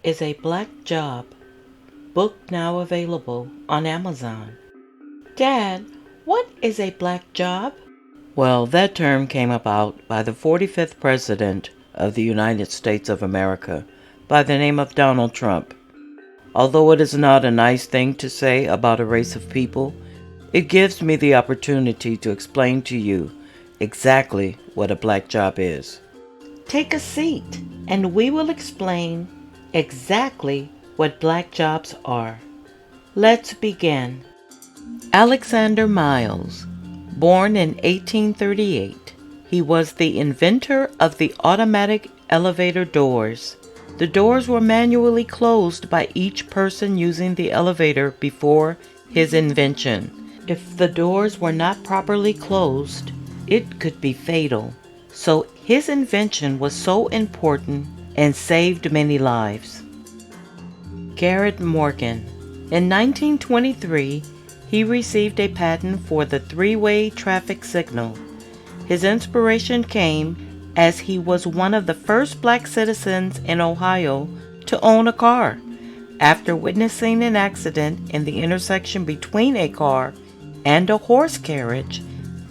is a black job? Book now available on Amazon. Dad, what is a black job? Well, that term came about by the 45th President of the United States of America by the name of Donald Trump. Although it is not a nice thing to say about a race of people, it gives me the opportunity to explain to you exactly what a black job is. Take a seat and we will explain exactly what black jobs are. Let's begin. Alexander Miles, born in 1838. He was the inventor of the automatic elevator doors. The doors were manually closed by each person using the elevator before his invention. If the doors were not properly closed, it could be fatal. So his invention was so important and saved many lives. Garrett Morgan. In 1923, he received a patent for the three-way traffic signal. His inspiration came as he was one of the first black citizens in Ohio to own a car. After witnessing an accident in the intersection between a car and a horse carriage,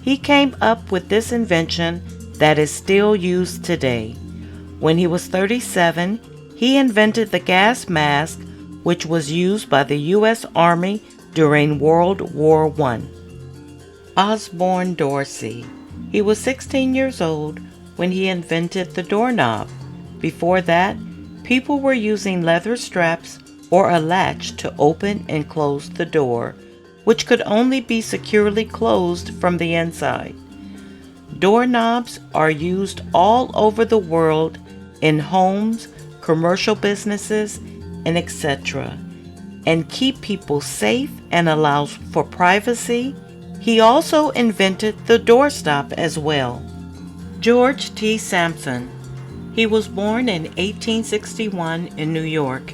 he came up with this invention that is still used today. When he was 37, he invented the gas mask, which was used by the U.S. Army during World War I. Osborne Dorsey. He was 16 years old when he invented the doorknob. Before that, people were using leather straps or a latch to open and close the door, which could only be securely closed from the inside. Doorknobs are used all over the world in homes, commercial businesses, and etc., and keep people safe and allows for privacy. He also invented the doorstop as well. George T. Sampson. He was born in 1861 in New York.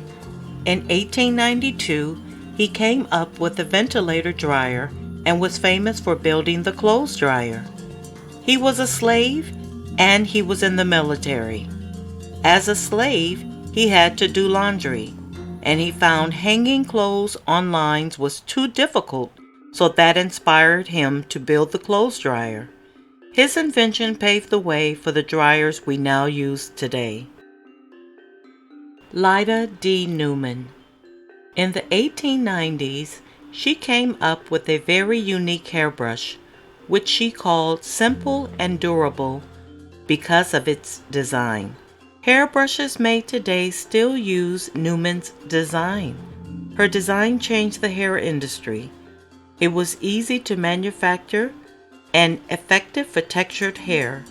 In 1892, he came up with the ventilator dryer and was famous for building the clothes dryer. He was a slave and he was in the military. As a slave, he had to do laundry, and he found hanging clothes on lines was too difficult, so that inspired him to build the clothes dryer. His invention paved the way for the dryers we now use today. Lyda D. Newman. In the 1890s, she came up with a very unique hairbrush, which she called simple and durable because of its design. Hairbrushes made today still use Newman's design. Her design changed the hair industry. It was easy to manufacture and effective for textured hair.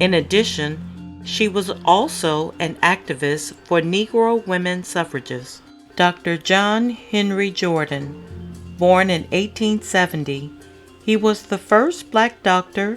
In addition, she was also an activist for Negro women suffragists. Dr. John Henry Jordan, born in 1870, he was the first black doctor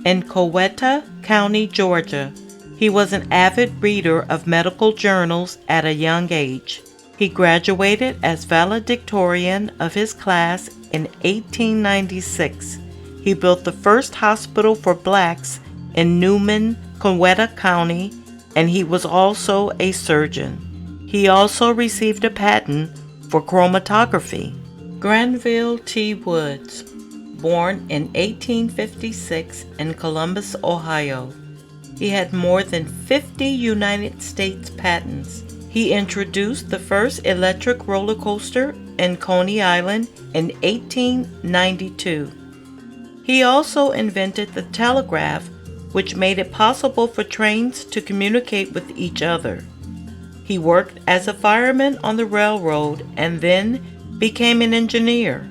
in Coweta County, Georgia. He was an avid reader of medical journals at a young age. He graduated as valedictorian of his class in 1896. He built the first hospital for blacks in Newman, Coweta County, and he was also a surgeon. He also received a patent for chromatography. Granville T. Woods, born in 1856 in Columbus, Ohio. He had more than 50 United States patents. He introduced the first electric roller coaster in Coney Island in 1892. He also invented the telegraph, which made it possible for trains to communicate with each other. He worked as a fireman on the railroad and then became an engineer.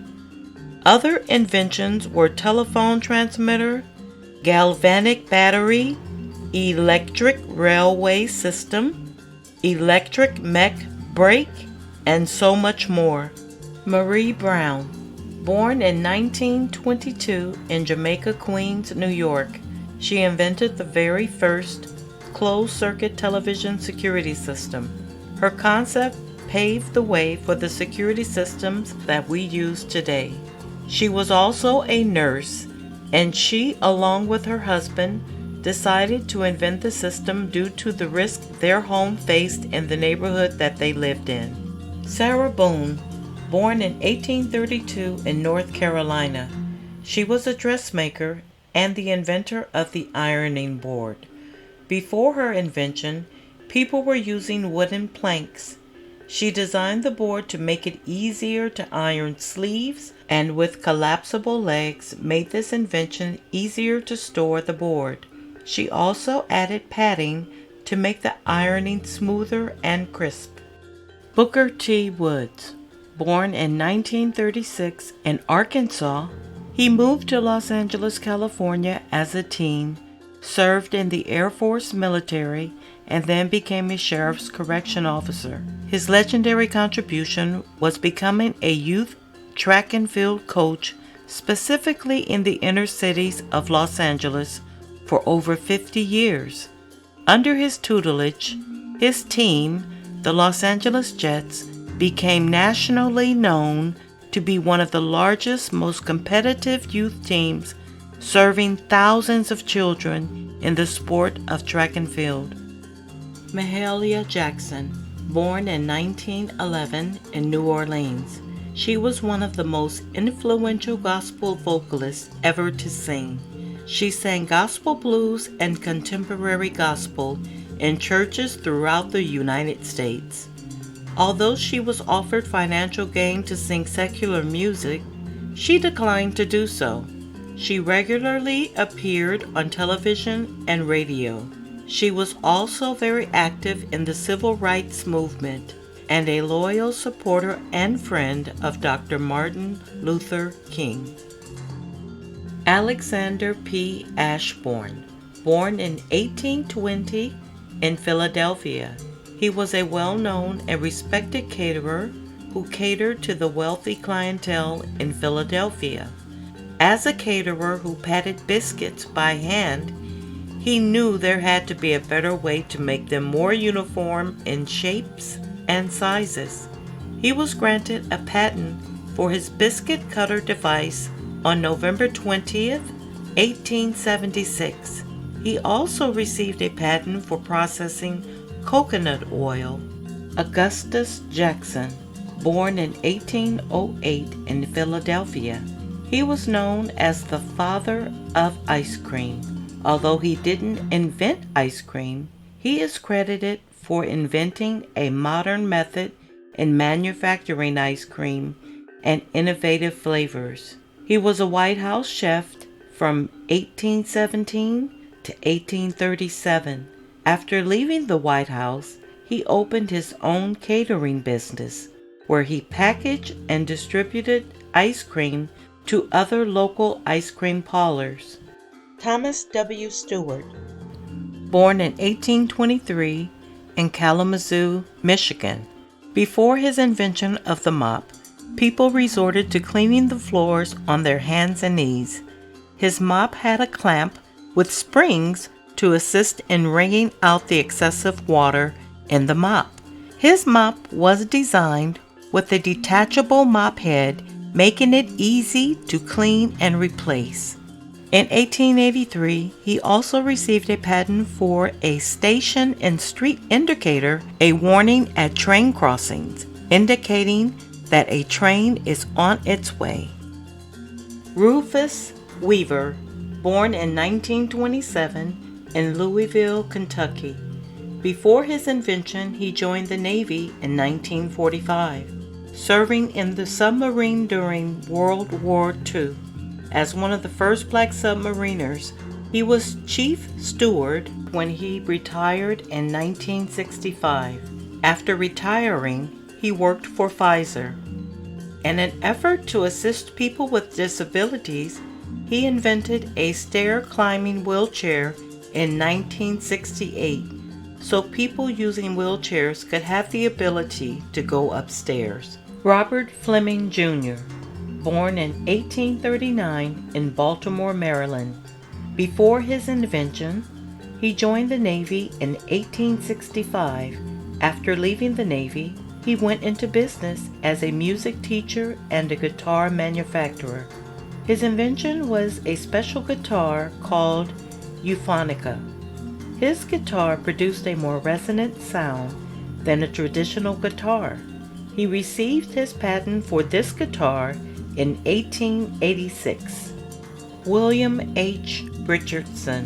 Other inventions were telephone transmitter, galvanic battery, electric railway system, electric mech brake, and so much more. Marie Brown, born in 1922 in Jamaica, Queens, New York, she invented the very first closed-circuit television security system. Her concept paved the way for the security systems that we use today. She was also a nurse, and she, along with her husband, decided to invent the system due to the risk their home faced in the neighborhood that they lived in. Sarah Boone, born in 1832 in North Carolina. She was a dressmaker and the inventor of the ironing board. Before her invention, people were using wooden planks. She designed the board to make it easier to iron sleeves, and with collapsible legs made this invention easier to store the board. She also added padding to make the ironing smoother and crisp. Booker T. Woods, born in 1936 in Arkansas, he moved to Los Angeles, California as a teen, served in the Air Force military, and then became a sheriff's correction officer. His legendary contribution was becoming a youth track and field coach, specifically in the inner cities of Los Angeles, for over 50 years. Under his tutelage, his team, the Los Angeles Jets, became nationally known to be one of the largest, most competitive youth teams, serving thousands of children in the sport of track and field. Mahalia Jackson, born in 1911 in New Orleans. She was one of the most influential gospel vocalists ever to sing. She sang gospel blues and contemporary gospel in churches throughout the United States. Although she was offered financial gain to sing secular music, she declined to do so. She regularly appeared on television and radio. She was also very active in the civil rights movement and a loyal supporter and friend of Dr. Martin Luther King. Alexander P. Ashbourne, born in 1820 in Philadelphia. He was a well-known and respected caterer who catered to the wealthy clientele in Philadelphia. As a caterer who patted biscuits by hand, he knew there had to be a better way to make them more uniform in shapes and sizes. He was granted a patent for his biscuit cutter device on November 20th, 1876. He also received a patent for processing coconut oil. Augustus Jackson, born in 1808 in Philadelphia. He was known as the father of ice cream. Although he didn't invent ice cream, he is credited for inventing a modern method in manufacturing ice cream and innovative flavors. He was a White House chef from 1817 to 1837. After leaving the White House, he opened his own catering business, where he packaged and distributed ice cream to other local ice cream parlors. Thomas W. Stewart, born in 1823 in Kalamazoo, Michigan. Before his invention of the mop, people resorted to cleaning the floors on their hands and knees. His mop had a clamp with springs to assist in wringing out the excessive water in the mop. His mop was designed with a detachable mop head, making it easy to clean and replace. In 1883, he also received a patent for a station and street indicator, a warning at train crossings, indicating that a train is on its way. Rufus Weaver, born in 1927 in Louisville, Kentucky. Before his invention, he joined the Navy in 1945, serving in the submarine during World War II. As one of the first black submariners, he was chief steward when he retired in 1965. After retiring, he worked for Pfizer. In an effort to assist people with disabilities, he invented a stair-climbing wheelchair in 1968, so people using wheelchairs could have the ability to go upstairs. Robert Fleming Jr., born in 1839 in Baltimore, Maryland. Before his invention, he joined the Navy in 1865. After leaving the Navy, he went into business as a music teacher and a guitar manufacturer. His invention was a special guitar called euphonica. His guitar produced a more resonant sound than a traditional guitar. He received his patent for this guitar in 1886. William H. Richardson,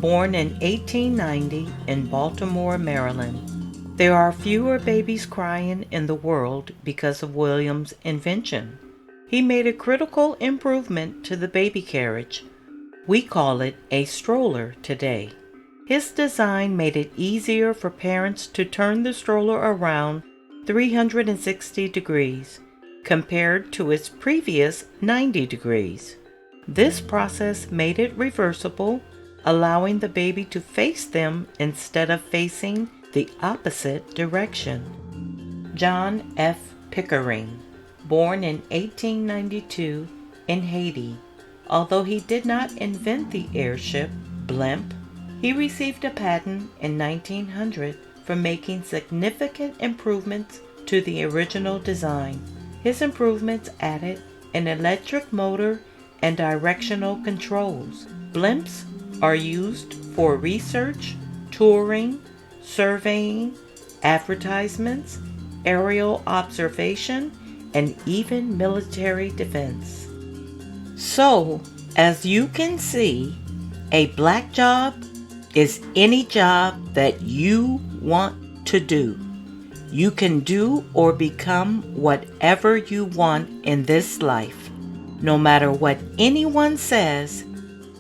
born in 1890 in Baltimore, Maryland. There are fewer babies crying in the world because of William's invention. He made a critical improvement to the baby carriage. We call it a stroller today. His design made it easier for parents to turn the stroller around 360 degrees compared to its previous 90 degrees. This process made it reversible, allowing the baby to face them instead of facing the opposite direction. John F. Pickering, born in 1892 in Haiti. Although he did not invent the airship blimp, he received a patent in 1900 for making significant improvements to the original design. His improvements added an electric motor and directional controls. Blimps are used for research, touring, surveying, advertisements, aerial observation, and even military defense. So, as you can see, a black job is any job that you want to do. You can do or become whatever you want in this life, no matter what anyone says,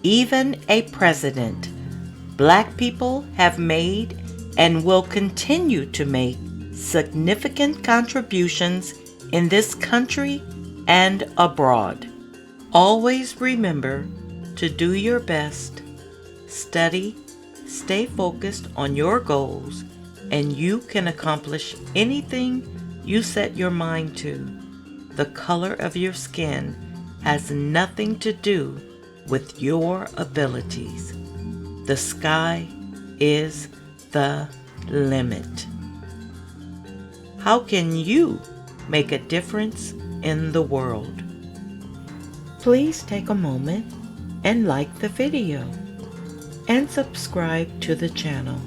even a president. Black people have made and will continue to make significant contributions in this country and abroad. Always remember to do your best, study, stay focused on your goals, and you can accomplish anything you set your mind to. The color of your skin has nothing to do with your abilities. The sky is the limit. How can you make a difference in the world? Please take a moment and like the video and subscribe to the channel.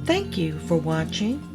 Thank you for watching.